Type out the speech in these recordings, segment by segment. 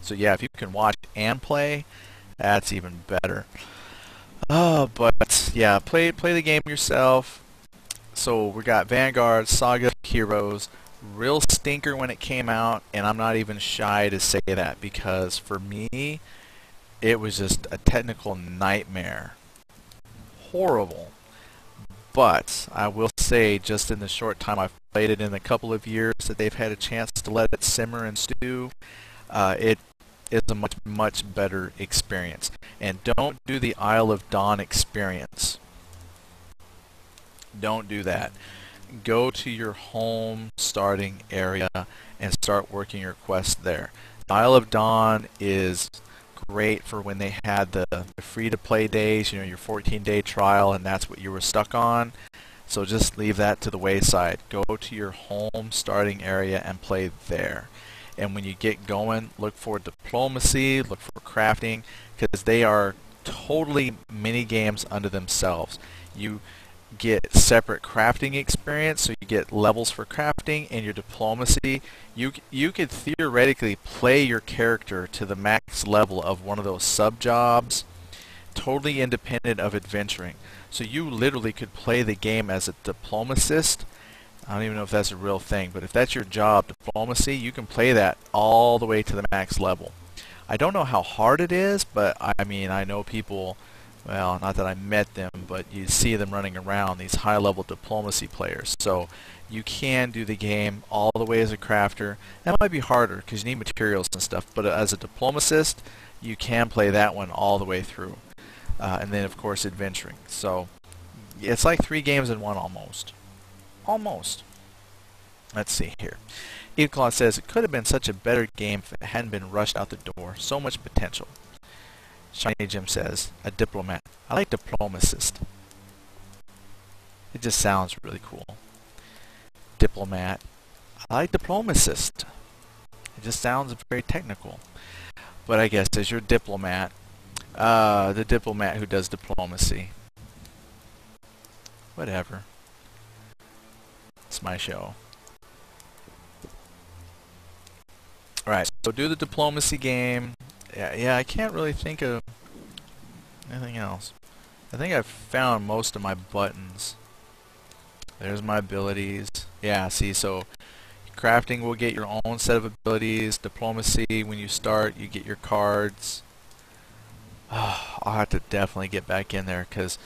So yeah, if you can watch and play, that's even better. But yeah, play the game yourself. So we got Vanguard, Saga of Heroes, real stinker when it came out, and I'm not even shy to say that because for me, it was just a technical nightmare. Horrible. But I will say, just in the short time I've played it, in a couple of years that they've had a chance to let it simmer and stew, it is a much better experience. And don't do the Isle of Dawn experience. Don't do that. Go to your home starting area and start working your quest there. Isle of Dawn is great for when they had the free-to-play days, you know, your 14-day trial, and that's what you were stuck on. So just leave that to the wayside. Go to your home starting area and play there. And when you get going, look for diplomacy, look for crafting, because they are totally mini games unto themselves. You get separate crafting experience, so you get levels for crafting, and your diplomacy. You could theoretically play your character to the max level of one of those sub jobs, totally independent of adventuring. So you literally could play the game as a diplomatist. I don't even know if that's a real thing, but if that's your job, diplomacy, you can play that all the way to the max level. I don't know how hard it is, but I mean, I know people, well, not that I met them, but you see them running around, these high-level diplomacy players. So you can do the game all the way as a crafter. That might be harder because you need materials and stuff, but as a diplomatist, you can play that one all the way through. And then, of course, adventuring. So it's like 3 games in one almost. Almost. Let's see here. Eclaw says, it could have been such a better game if it hadn't been rushed out the door. So much potential. Shiny Jim says, a diplomat. I like diplomatist. It just sounds really cool. Diplomat. I like diplomatist. It just sounds very technical. But I guess as your diplomat, the diplomat who does diplomacy. Whatever. It's my show. Alright, so do the diplomacy game. Yeah, I can't really think of anything else. I think I've found most of my buttons. There's my abilities. Yeah, see, so crafting will get your own set of abilities. Diplomacy, when you start, you get your cards. I'll have to definitely get back in there because,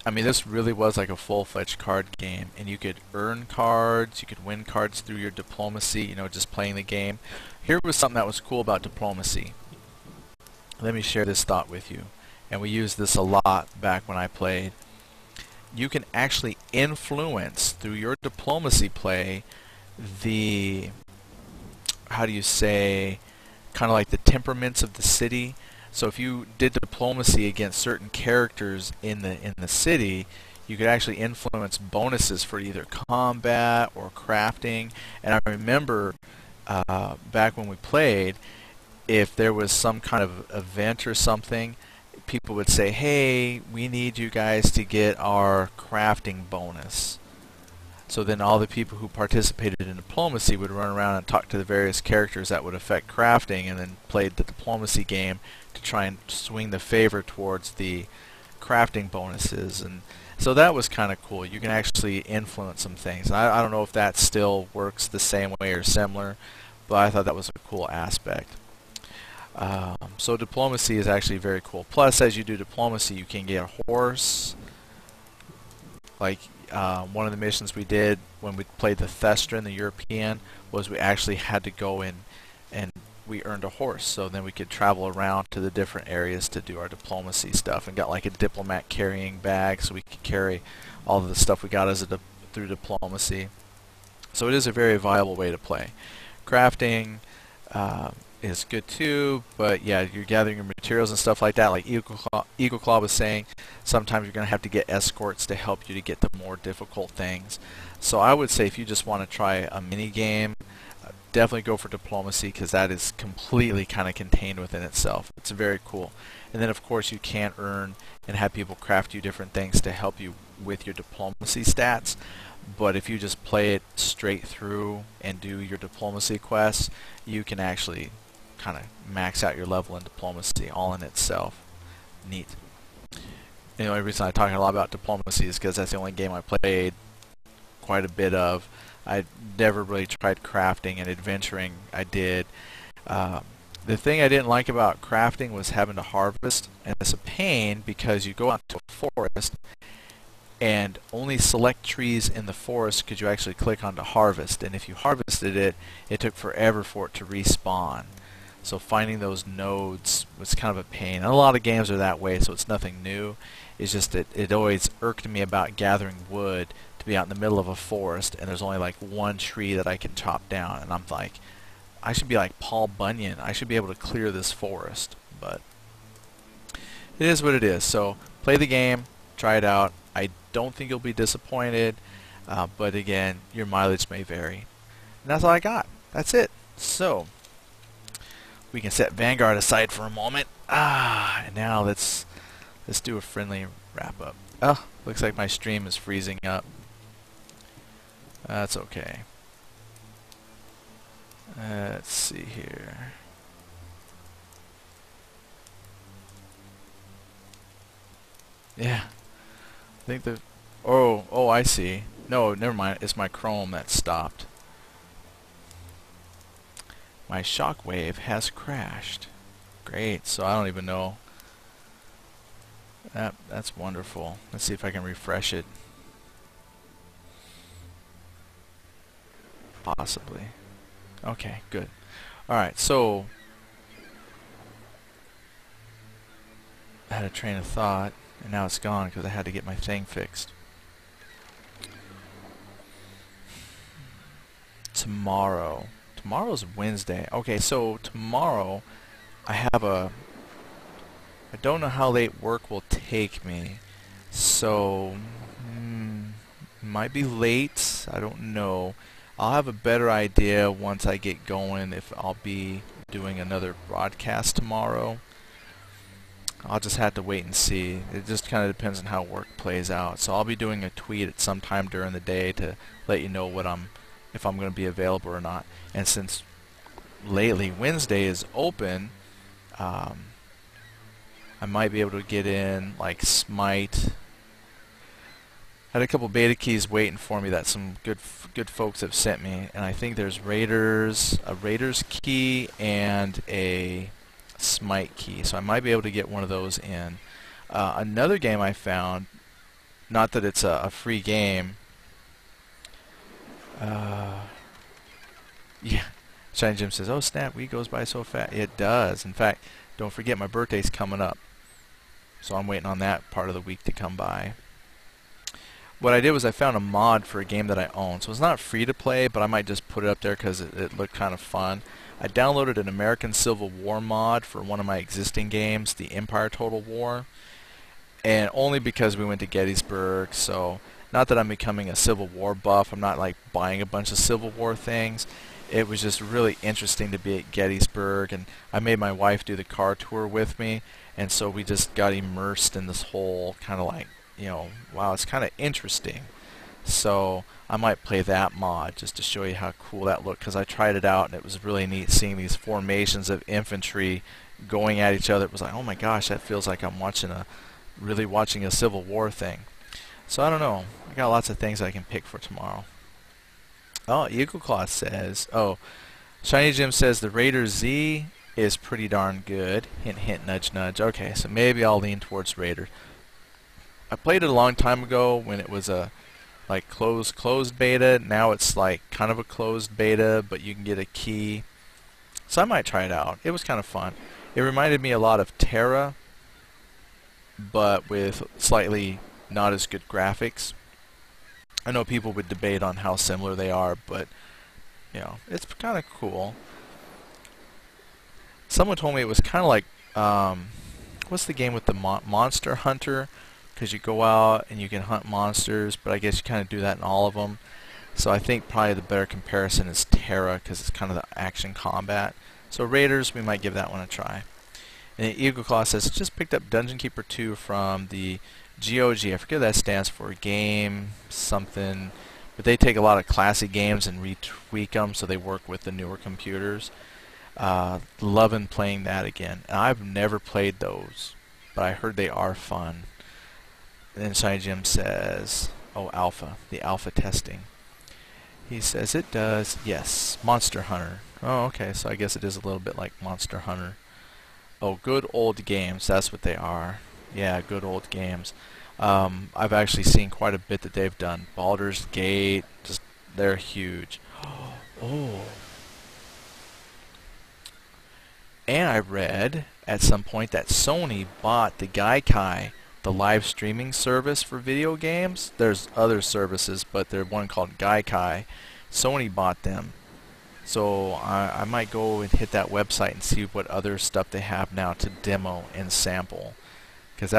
I mean, this really was like a full-fledged card game, and you could earn cards, you could win cards through your diplomacy, you know, just playing the game. Here was something that was cool about diplomacy. Let me share this thought with you, and we used this a lot back when I played. You can actually influence through your diplomacy play the, how do you say, kind of like the temperaments of the city. So if you did diplomacy against certain characters in the city, you could actually influence bonuses for either combat or crafting. And I remember back when we played, if there was some kind of event or something, people would say, hey, we need you guys to get our crafting bonus. So then all the people who participated in diplomacy would run around and talk to the various characters that would affect crafting, and then played the diplomacy game to try and swing the favor towards the crafting bonuses. And so that was kind of cool. You can actually influence some things. And I don't know if that still works the same way or similar, but I thought that was a cool aspect. So diplomacy is actually very cool. Plus, as you do diplomacy, you can get a horse. Like one of the missions we did when we played the Thestrin, the European, was we actually had to go in and we earned a horse. So then we could travel around to the different areas to do our diplomacy stuff, and got like a diplomat carrying bag so we could carry all of the stuff we got as through diplomacy. So it is a very viable way to play. Crafting is good too, but yeah, you're gathering your materials and stuff like that. Like Eagle Claw was saying, sometimes you're going to have to get escorts to help you to get the more difficult things. So I would say if you just want to try a mini game, definitely go for diplomacy, because that is completely kind of contained within itself. It's very cool. And then of course you can earn and have people craft you different things to help you with your diplomacy stats. But if you just play it straight through and do your diplomacy quests, you can actually kind of max out your level in diplomacy all in itself. Neat. And the only reason I talk a lot about diplomacy is because that's the only game I played quite a bit of. I never really tried crafting and adventuring. I did. The thing I didn't like about crafting was having to harvest, and it's a pain because you go out to a forest and only select trees in the forest could you actually click on to harvest, and if you harvested it, it took forever for it to respawn. So finding those nodes was kind of a pain. And a lot of games are that way, so it's nothing new. It's just that it always irked me about gathering wood to be out in the middle of a forest and there's only like one tree that I can chop down, and I'm like, I should be like Paul Bunyan. I should be able to clear this forest. But it is what it is. So play the game, try it out. I don't think you'll be disappointed, but again, your mileage may vary. And that's all I got. That's it. So we can set Vanguard aside for a moment. And now let's do a friendly wrap up. Oh, looks like my stream is freezing up. That's okay. Let's see here. Yeah. I think the... Oh, I see. No, never mind. It's my Chrome that stopped. My shockwave has crashed. Great. So I don't even know. That's wonderful. Let's see if I can refresh it. Possibly. Okay, good. Alright, so I had a train of thought, and now it's gone because I had to get my thing fixed. Tomorrow. Tomorrow's Wednesday. Okay, so tomorrow I have a... I don't know how late work will take me, so might be late. I don't know. I'll have a better idea once I get going if I'll be doing another broadcast tomorrow. I'll just have to wait and see. It just kind of depends on how work plays out. So I'll be doing a tweet at some time during the day to let you know if I'm going to be available or not. And since lately Wednesday is open, I might be able to get in like Smite. I had a couple beta keys waiting for me that some good folks have sent me, and I think there's Raiders, a Raiders key, and a Smite key. So I might be able to get one of those in. Another game I found, not that it's a free game. Yeah, Shiny Jim says, "Oh snap, week goes by so fast." It does. In fact, don't forget my birthday's coming up, so I'm waiting on that part of the week to come by. What I did was I found a mod for a game that I own. So it's not free to play, but I might just put it up there because it looked kind of fun. I downloaded an American Civil War mod for one of my existing games, the Empire Total War. And only because we went to Gettysburg, so not that I'm becoming a Civil War buff. I'm not like buying a bunch of Civil War things. It was just really interesting to be at Gettysburg, and I made my wife do the car tour with me, and so we just got immersed in this whole kind of like, you know, wow, it's kind of interesting. So I might play that mod just to show you how cool that looked, because I tried it out and it was really neat seeing these formations of infantry going at each other. It was like, oh my gosh, that feels like I'm really watching a Civil War thing. So I don't know. I got lots of things I can pick for tomorrow. Oh, Eagle Claw says, oh, Shiny Jim says the Raider Z is pretty darn good. Hint, hint, nudge, nudge. Okay, so maybe I'll lean towards Raider. I played it a long time ago when it was a like closed beta. Now it's like kind of a closed beta, but you can get a key. So I might try it out. It was kind of fun. It reminded me a lot of Terra, but with slightly not as good graphics. I know people would debate on how similar they are, but you know, it's kind of cool. Someone told me it was kind of like what's the game with the Monster Hunter? Because you go out and you can hunt monsters, but I guess you kind of do that in all of them. So I think probably the better comparison is Terra, because it's kind of the action combat. So Raiders, we might give that one a try. And Eagle Claw says, just picked up Dungeon Keeper 2 from the GOG. I forget what that stands for. Game something. But they take a lot of classic games and retweak them so they work with the newer computers. Loving playing that again. And I've never played those, but I heard they are fun. And Inside Jim says, oh, alpha, the alpha testing. He says it does, yes, Monster Hunter. Oh, okay, so I guess it is a little bit like Monster Hunter. Oh, good old games, that's what they are. Yeah, good old games. I've actually seen quite a bit that they've done. Baldur's Gate, just they're huge. Oh. And I read at some point that Sony bought the Gaikai, the live streaming service for video games. There's other services, but there's one called Gaikai. Sony bought them. So I might go and hit that website and see what other stuff they have now to demo and sample. Because that